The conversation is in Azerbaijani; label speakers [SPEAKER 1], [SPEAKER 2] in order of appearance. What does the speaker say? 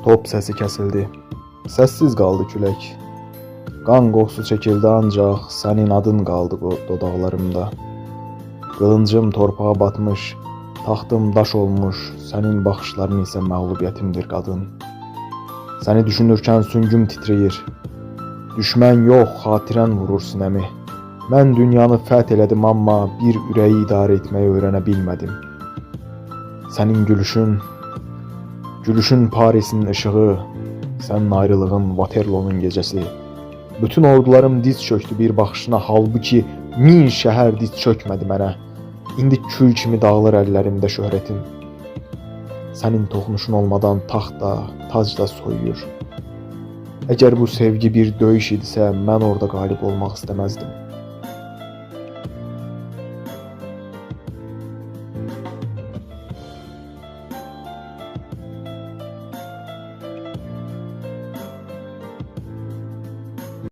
[SPEAKER 1] Top səsi kəsildi. Səssiz qaldı külək. Qan qoxusu çəkildi ancaq sənin adın qaldı dodaqlarımda. Qılıncım torpağa batmış, taxtım daş olmuş, sənin baxışların isə məğlubiyyətimdir qadın. Səni düşünürkən süngüm titrəyir. Düşmən yox, xatirən vurur sinəmi. Mən dünyanı fəth elədim, amma bir ürəyi idarə etməyi öyrənə bilmədim. Sənin gülüşün Parisin işığı, sənin ayrılığın Waterloo'nun gecəsi. Bütün ordularım diz çöktü bir baxışına, halbuki 1000 şəhər diz çökmədi mənə. İndi kül kimi dağılır əllərimdə şöhrətin. Sənin toxunuşun olmadan taxt da, tac da soyuyur. Əgər bu sevgi bir döyüş idisə, mən orada qalib olmaq istəməzdim.